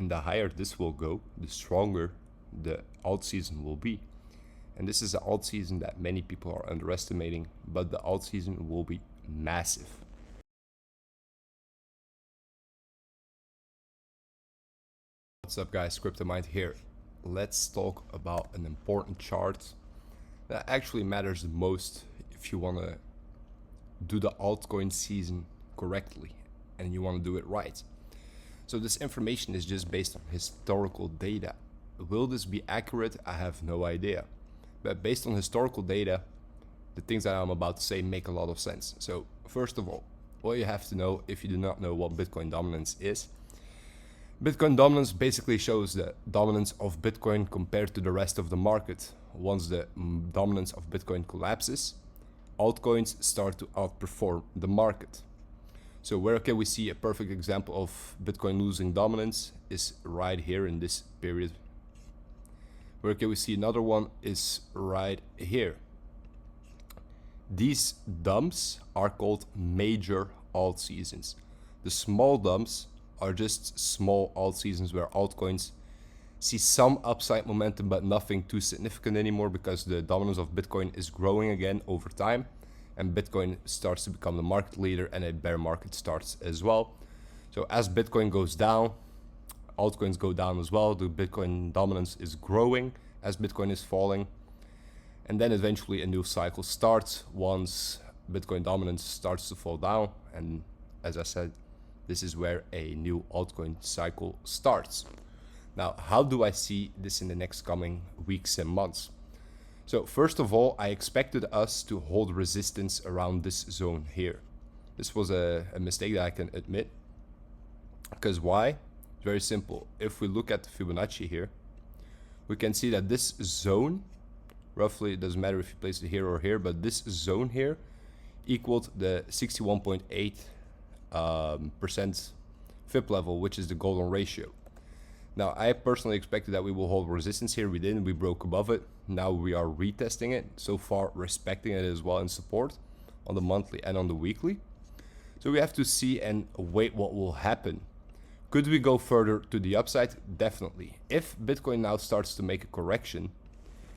And the higher this will go, the stronger the alt season will be. And this is an alt season that many people are underestimating, but the alt season will be massive. What's up guys, Cryptomindd here. Let's talk about an important chart that actually matters the most if you want to do the altcoin season correctly and you want to do it right. So this information is just based on historical data. Will this be accurate? I have no idea. But based on historical data, the things that I'm about to say make a lot of sense. So first of all, what you have to know if you do not know what Bitcoin dominance is. Bitcoin dominance basically shows the dominance of Bitcoin compared to the rest of the market. Once the dominance of Bitcoin collapses, altcoins start to outperform the market. So where can we see a perfect example of Bitcoin losing dominance is right here in this period. Where can we see another one is right here. These dumps are called major alt seasons. The small dumps are just small alt seasons where altcoins see some upside momentum but nothing too significant anymore because the dominance of Bitcoin is growing again over time and Bitcoin starts to become the market leader and a bear market starts as well. So as Bitcoin goes down, altcoins go down as well. The Bitcoin dominance is growing as Bitcoin is falling, and then eventually a new cycle starts once Bitcoin dominance starts to fall down, and as I said, this is where a new altcoin cycle starts. Now, how do I see this in the next coming weeks and months? So first of all, I expected us to hold resistance around this zone here. This was a mistake that I can admit. Because why? Very simple. If we look at the Fibonacci here, we can see that this zone, roughly, it doesn't matter if you place it here or here, but this zone here equaled the 61.8% Fib level, which is the golden ratio. Now, I personally expected that we will hold resistance here. We didn't. We broke above it. Now we are retesting it. So far, respecting it as well in support on the monthly and on the weekly. So we have to see and wait what will happen. Could we go further to the upside? Definitely. If Bitcoin now starts to make a correction,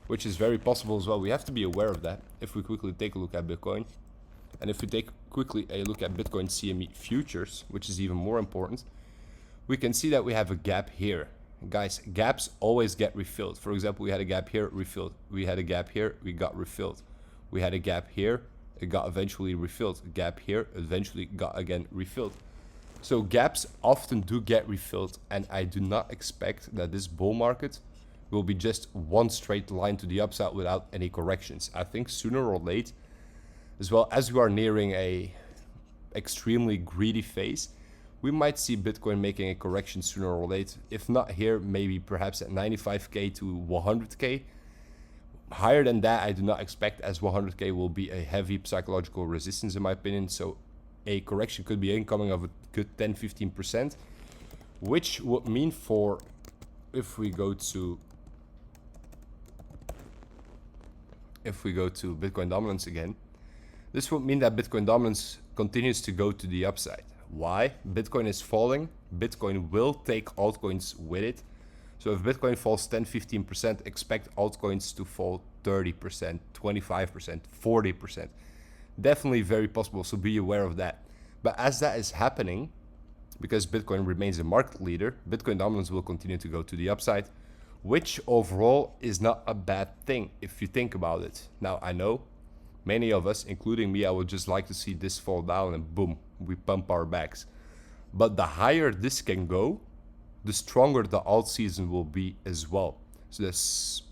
which is very possible as well, we have to be aware of that. If we quickly take a look at Bitcoin, and if we take quickly a look at Bitcoin CME futures, which is even more important, we can see that we have a gap here. Guys, gaps always get refilled. For example, we had a gap here, refilled. We had a gap here, we got refilled. We had a gap here, it got eventually refilled. A gap here, eventually got again refilled. So gaps often do get refilled, and I do not expect that this bull market will be just one straight line to the upside without any corrections. I think sooner or later, as well as we are nearing a extremely greedy phase, we might see Bitcoin making a correction sooner or later. If not here, maybe perhaps at 95k to 100k. Higher than that, I do not expect, as 100k will be a heavy psychological resistance in my opinion. So a correction could be incoming of a good 10-15%, which would mean for, if we go to Bitcoin dominance again, this would mean that Bitcoin dominance continues to go to the upside. Why? Bitcoin is falling. Bitcoin will take altcoins with it. So if Bitcoin falls 10-15%, expect altcoins to fall 30%, 25%, 40%. Definitely very possible, so be aware of that. But as that is happening, because Bitcoin remains a market leader, Bitcoin dominance will continue to go to the upside, which overall is not a bad thing if you think about it. Now, I know many of us, including me, I would just like to see this fall down and boom, we pump our backs. But the higher this can go, the stronger the alt season will be as well. So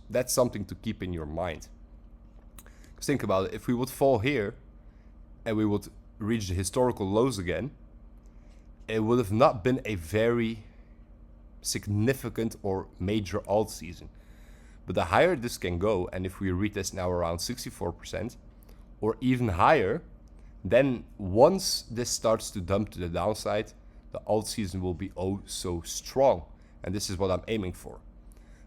that's something to keep in your mind. Because think about it, if we would fall here and we would reach the historical lows again, it would have not been a very significant or major alt season. But the higher this can go, and if we retest now around 64% or even higher, then once this starts to dump to the downside, the alt season will be oh so strong. And this is what I'm aiming for.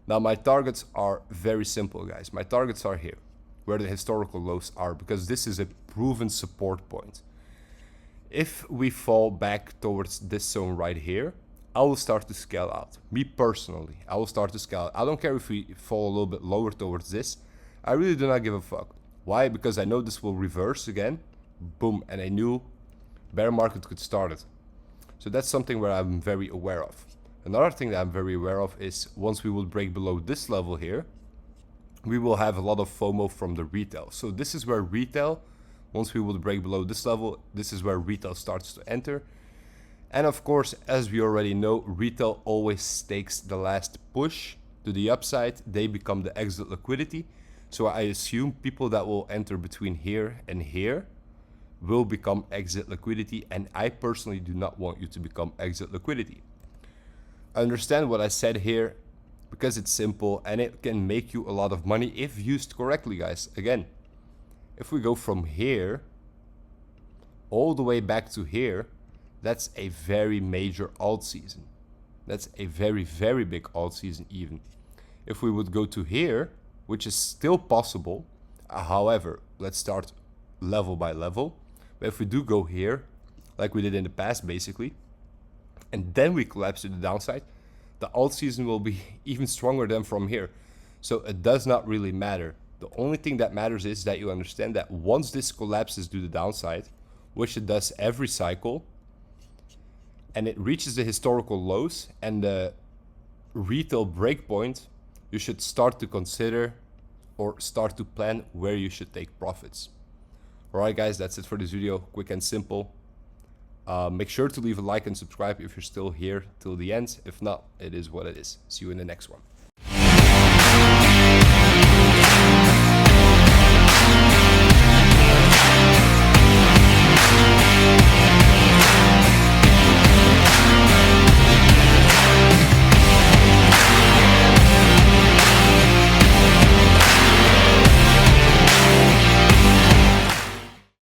Now my targets are very simple, guys. My targets are here, where the historical lows are, because this is a proven support point. If we fall back towards this zone right here, I will start to scale out. Me personally, I will start to scale out. I don't care if we fall a little bit lower towards this. I really do not give a fuck. Why? Because I know this will reverse again. Boom, and a new bear market could start it. So that's something where I'm very aware of. Another thing that I'm very aware of is once we will break below this level here, we will have a lot of FOMO from the retail. So this is where retail, once we will break below this level, this is where retail starts to enter. And of course, as we already know, retail always takes the last push to the upside. They become the exit liquidity. So I assume people that will enter between here and here will become exit liquidity. And I personally do not want you to become exit liquidity. Understand what I said here because it's simple and it can make you a lot of money if used correctly, guys. Again, if we go from here all the way back to here, that's a very major alt season. That's a very, very big alt season even. If we would go to here, which is still possible, however, let's start level by level. But if we do go here, like we did in the past basically, and then we collapse to the downside, the alt season will be even stronger than from here. So it does not really matter. The only thing that matters is that you understand that once this collapses to the downside, which it does every cycle, and it reaches the historical lows and the retail breakpoint, you should start to consider or start to plan where you should take profits. Alright guys, that's it for this video, quick and simple. Make sure to leave a like and subscribe if you're still here till the end. If not, it is what it is. See you in the next one.